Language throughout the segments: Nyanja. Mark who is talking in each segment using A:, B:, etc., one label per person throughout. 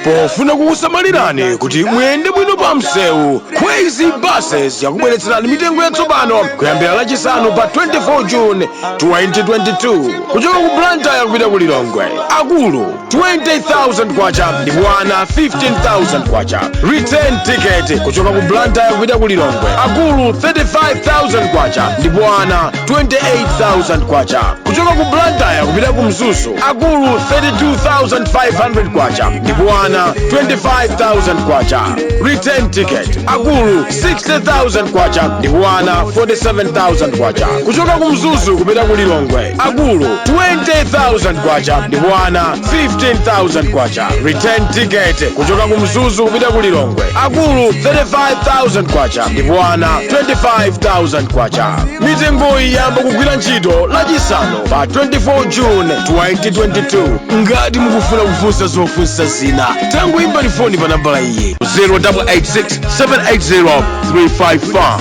A: pofuna kukusamalirani kuti muyende bwino pa msewu. Khwezy buses yakubweretserani mitengo yatsopano kuyambira lachisanu pa 24 June 2022 kuchoka ku Blantyre kupita ku Lilongwe. Akulu 20,000 kwacha ndipo ana 15,000 kwacha. Return ticket kuchoka ku Blantyre kupita ku Lilongwe. Akulu 35,000 kwacha ndipo ana 28,000 kwacha. Kuchoka ku Blantyre kupita ku Mzuzu. Akulu 32,500 kwacha ndipo ana 25,000 kwacha. Return ticket. Akulu 60,000 kwacha ndipo ana 47,000 kwacha. Kuchoka ku Mzuzu kupita ku Lilongwe. Akulu 20,000 kwacha ndipo ana 15,000 kwacha. Return ticket. Kuchoka ku Mzuzu kupita ku Lilongwe. Akulu 35,000 kwacha ndipo ana 25,000 kwacha. Mitengo iyamba kugwira ntchito lachisanu pa 24 June 2022. Ngati mukufuna kufunsa zofunsa zina tangoimbani foni pa nambala iyi 0886 780 355.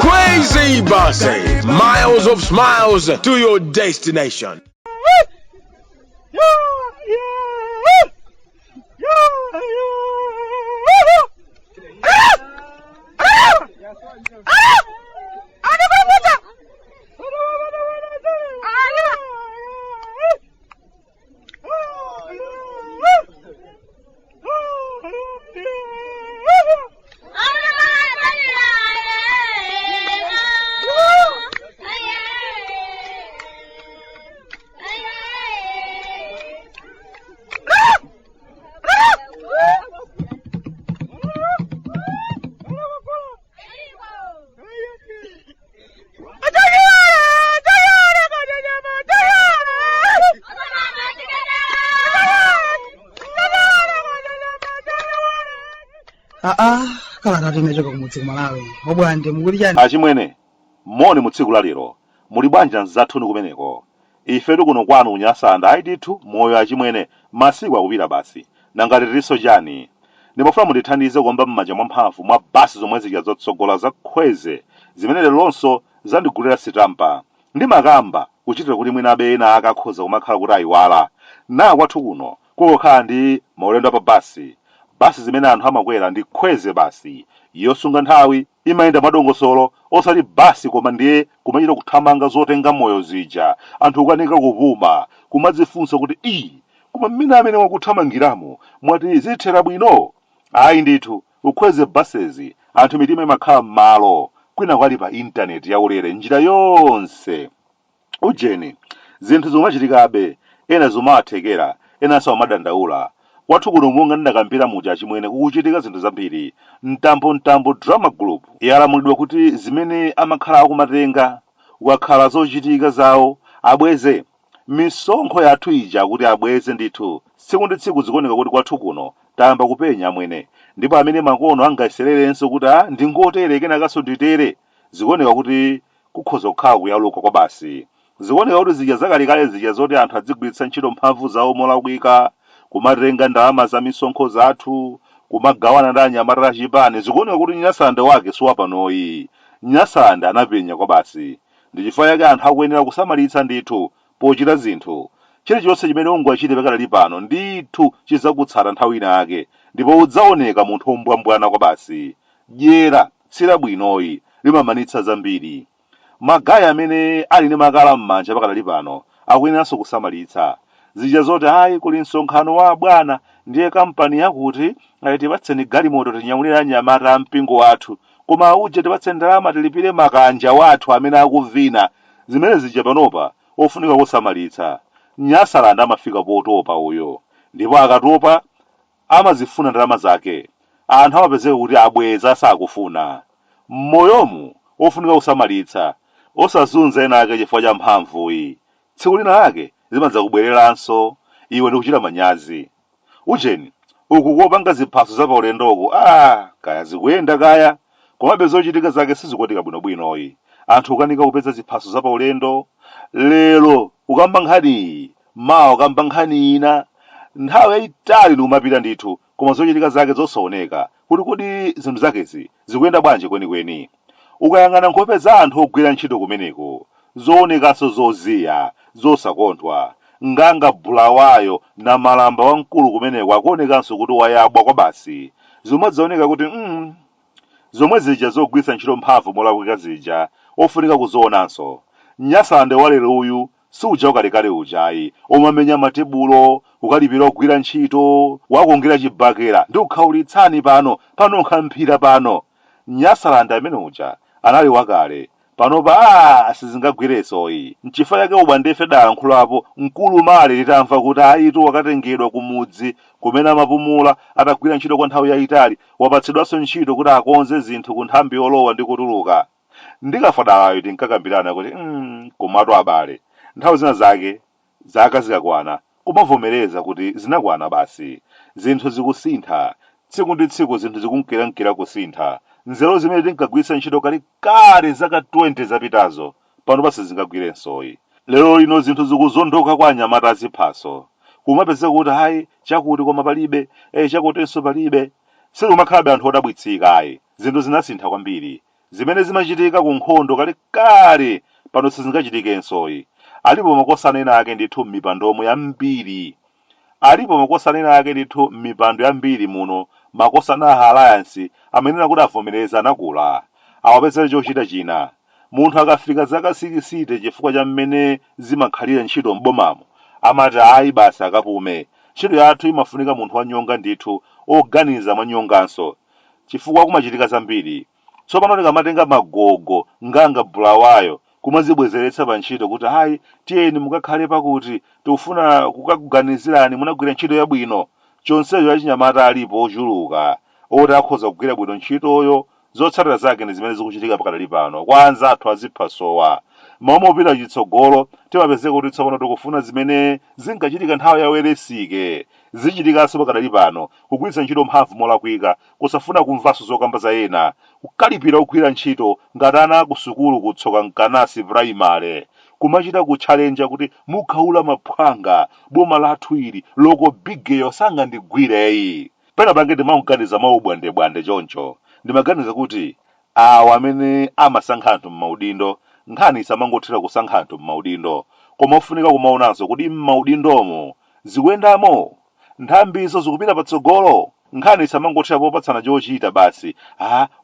A: Khwezy buses, miles of smiles to your destination.
B: Kalata timechoka kumudzi Malawi. Bwande mukuti chani?
C: Achimwene, moni mu tsiku la lero. Muli bwanja nzathu kumeneko. Ifetu kuno kwanu unyasanda aidithu moyo achimwene masiku akupita basi. Nangati tiliso chani. Ndimafuna mundithandize kuomba m'manja mwa mphamvu mwa basi zomwe zija zotsogola za Khwezy zimene lonso zandigulira sitampa. Ndimakamba kuchitira kuti mwina abe ena akakhoza kumakhala kuti ayiwala. Na kwathu kuno kokhala ndi maulendo pa basi. Basi zimene anthu amakwera ndi Khwezy basi. Yosunga nthawi imayenda madongosolo osati basi koma ndiye kumachita kuthamanga zotenga moyo zija. Anthu ukanika kupuma kumadzifunsa kuti koma mmene amene wakuthamangiramo mwati zithera bwino. Ayi ndithu Khwezy buses anthu mitima imakhala m'malo kwina kwali pa internet yaulere njira yonse. Ujeni zinthu zomachitikabe ena zomathekera ena sawamadandaula. Wathu kuno monga ndakambira muja achimwene kukuchitika zinthu zambiri. Mtambo drama group yalamulidwa kuti zimene amakhala akumatenga ukakhala zochitika zawo abweze. Misonkho yathu ija kuti abweze ndithu tsiku ndi tsiku zikuoneka kuti kwathu kuno tayamba kupenya amwene. Ndipo amene makono angayesererenso kuti ndingotere kenakaso nditere. Zikuoneka kuti kukhoza kukhala kuyaluka kwa basi. Zikuoneka kuti zija zakalekale zija zoti anthu adzigwiritsa ntchito mphamvu zawo molakwika, kumatenga ndalama za misonkho zathu, kumagawana ndi anyamata achipani. Zikuoneka kuti nyasanda wake siwapanoyi. Nyasanda anapenya kwa basi. Ndi chifukwa chake anthu akuyenera kusamalitsa ndithu pochita zinthu. Chilichonse chimene ungachite pakali pano ndithu chizakutsata nthawi inake. Ndipo udzaoneka munthu ombwambwana kwa basi. Dyera silabwinoyi limamanitsa zambiri. Magaya amene ali ndi makala m'manja pakali pano akuyeneranso kusamalitsa. Zija zoti kuli msonkhano wa bwana ndiye kampani yakuti tipatseni galimoto tinyamulire anyamata ampingo wathu, koma uje tipatseni ndalama tilipire makanja wathu amene akuvina. Zimene zija panopa ofunika kusamalitsa. Nyasalanda amafika potopa uyo, ndipo akatopa amazifuna ndalama zake. Anthu amapezeka kuti abweze sakufuna. Mmoyomu ofunika kusamalitsa, osazunza ena ake chifukwa cha mphamvuyi. Tsiku lina lake zimadza kubwereranso iwe ndikuchita manyazi. Ujeni uku kopanga ziphaso za paulendoko kaya zikuyenda kaya komabe zochitika zake sizikuoneka bwinobwinoyi. Anthu ukanika kupeza ziphaso za paulendo lero ukamba nkhani mawa ukamba nkhani ina nthawi yayitali ndikumapita ndithu koma zochitika zake zosaoneka kuti zinthu zakezi zikuyenda bwanji kwenikweni. Ukayang'ana nkhope za anthu ogwira ntchito kumeneko zoonekanso zoziya zosakonthwa. nganga bulawayo na malamba wamkulu kumeneko akuonekanso kuti wayabwa kwa basi. Zomwe zaoneka kuti zomwe zija zogwisa ntchito mphamvu molakwika zija ofunika kuzoonanso. Nyasande walero uyu suja ukalekale ujayi omamenya matebulo ukalipira ogwira ntchito wakongera chibakera ndi ukhaulitsani pano nkhamphira pano. Nyasalanda amene uja anali wakale panopa sizingagwiresoyi. Nchifukwa chake ubwande ife dalankhulapo mkulu male litamva kuti ayitu wakatengedwa kumudzi kumene amapumula atagwira ntchito kwa nthawi yayitali wapatsidwanso ntchito kuti akonze zinthu ku nthambi yolowa ndi kutuluka. Ndikafadalayo tinkakambirana kuti komatu abale nthawi zina zake zaka zikakwana kumavomereza kuti zinakwana basi. Zinthu zikusintha tsiku ndi tsiku, zinthu zikunkerakera kusintha. Nzeru zimene tinkagwisa ntchito kale zaka 20 zapitazo pano pasi zingagwirensoyi. Lero lino zinthu zikuzondoka kwa anyamata aziphaso kumapezeka kuti hayi chakuti koma palibe chakutenso palibe. Sikumakhalabe anthu odabwitsika ayi. Zinthu zinasintha kwambiri. Zimene zimachitika ku nkhondo kale pano sizingachitikensoyi. Alipo makosana ena ake ndithu m'mipandomo yambiri. Alipo makosana ena ake ndithu m'mipando yambiri muno, makosana a alliance amenena kuti avomereza anakula awapezere chochita china. Munthu akafika zaka 60 chifukwa cha mmene zimakhalira ntchito m'bomamo amati ayi basi akapume. Ntchito yathu imafunika munthu wanyonga ndithu oganiza mwanyonganso chifukwa kumachitika zambiri. Tsopano tikamatenga magogo nganga bulawayo kumazibwezeretsa pa ntchito kuti hayi tiyeni mukakhale pakuti tikufuna kukakuganizirani munagwira ntchito yabwino. Chonsecho achinyamata alipo ochuluka oti akhoza kugwira bwino ntchitoyo. Zotsatira zake ndi zimene zikuchitika pakadali pano kwa anzathu aziphasowa. Momwe upita chitsogolo timapezeka kuti tsopano tikufuna zimene zinkachitika nthawi yaweresike zichitikanso pakadali pano, kugwiritsa ntchito mphamvu molakwika, kusafuna kumvanso zokamba za ena, kukalipira kugwira ntchito ngati ana ku sukulu kutsoka mkanasi primary, kumachita kutchalenja kuti mukhaula maphwanga boma lathu ili loko bigeyo sangandigwireyi. Pena pange ndimaganiza maubwandebwande choncho. Ndimaganiza kuti awa amene amasankha anthu m'maudindo nkhani isamangothera kusankha anthu m'maudindo, koma ofunika kumaonanso kuti m'maudindomo zikuyendamo nthambizo zikupita patsogolo. Nkhani isamangothera popatsana chochita basi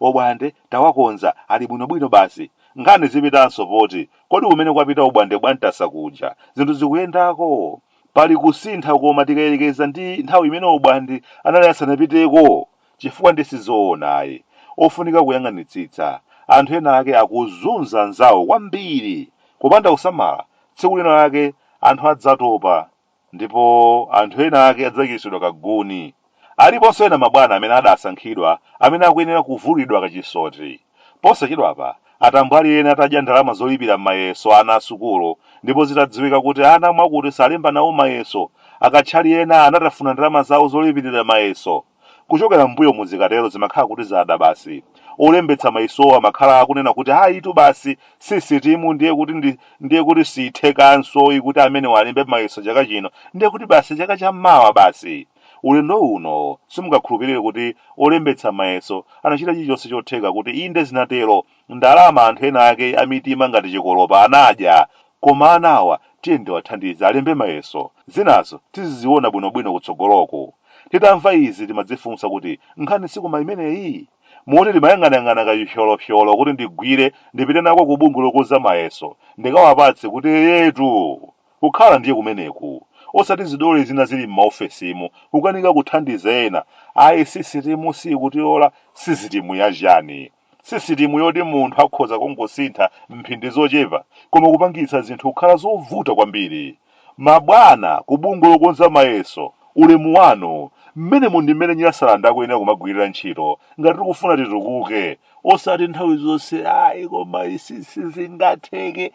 C: obwande tawakonza ali bwinobwino basi. Nkhani zipitanso poti kodi kumene kwapita ubwandebwande tasakuja zinthu zikuyendako. Pali kusintha koma tikayelekeza ndi nthawi imene ubwande anali asanapiteko, chifukwa ndisizoonayi ofunika kuyang'anitsitsa. Anthu ena ake akuzunza anzawo kwambiri kupanda kusamala. Tsiku lina lake anthu adzatopa ndipo anthu ena ake adzakisidwa kaguni. Aliponso ena mabwana amene adasankhidwa amene akuyenera kuvulidwa kachisoti. Posachedwapa atambwali ena atadya ndalama zolipira mayeso ana asukulu, ndipo zitadziwika kuti ana mwakuti salemba nawo mayeso, akatchali ena anatafuna ndalama zawo zolipirira mayeso. Kuchokera mbuyo muzikatero zimakhala kuti zada basi. Olembetsa mayesowa makhala akunena kuti hayitu basi sisitimu ndiye kuti sithekanso kuti amene walembe mayeso chaka chino ndiye kuti basi chaka chammawa basi. Ulendo uno simungakhulupirire kuti olembetsa mayeso anachita chilichonse chotheka kuti inde zinatero ndalama anthu ena ake amitima ngati chikolopa anadya, koma anawa tiye ndiwathandiza alembe mayeso. Zinazo tiziziona bwinobwino kutsogoloko. Titamva izi timadzifunsa kuti nkhani sikoma imeneyi moti limayang'anayang'ana kachipyolopyolo kuti ndigwire ndipite nako ku bungwe lokonza mayeso ndikawapatse kuti yetu kukhala ndiye kumeneku, osati zidole zina zili m'maofesimo kukanika kuthandiza ena. Ayi sisitimu sikutiyola sisitimu yachani, sisitimu yoti munthu akhoza kungosintha mphindi zochepa koma kupangitsa zinthu kukhala zovuta kwambiri. Mabwana ku bungwe lokonza mayeso ulemu wanu mmene mundimene Nyasalanda akuyenera kumagwirira ntchito ngati tikufuna titukuke, osati nthawi zonse ayi koma isi sizingatheke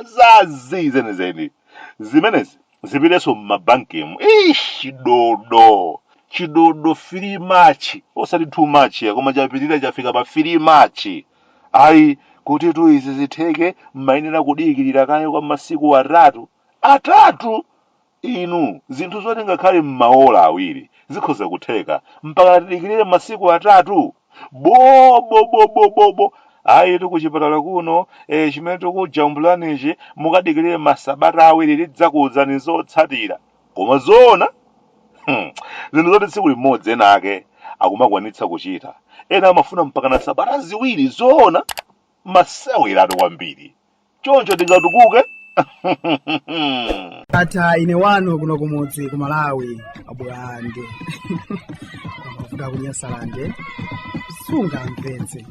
C: zazi zenizeni. Zimenezi zipiteso m'mabankimu chidodo free match, osati too much koma chapitirira chafika pa free match. Ayi kuti tu izi zitheke mmayenera kudikirira kaye kwa masiku atatu. Inu zinthu zoti ngakhale m'maola awiri zikhoza kutheka mpaka tidikirire masiku atatu. Bobo ayi tikuchipatala kuno chimene tikujambulanichi mukadikirire masabata awiri lidzakuwuzani zotsatira koma zoona zinthu zoti tsiku limodzi ena ake akumakwanitsa kuchita ena amafuna mpaka na sabata ziwiri zoona masewiratu kwambiri choncho tingatukuke.
B: ata ine wanu kuno kumudzi ku Malawi abwande amafuta kunyasalande sunga mvenze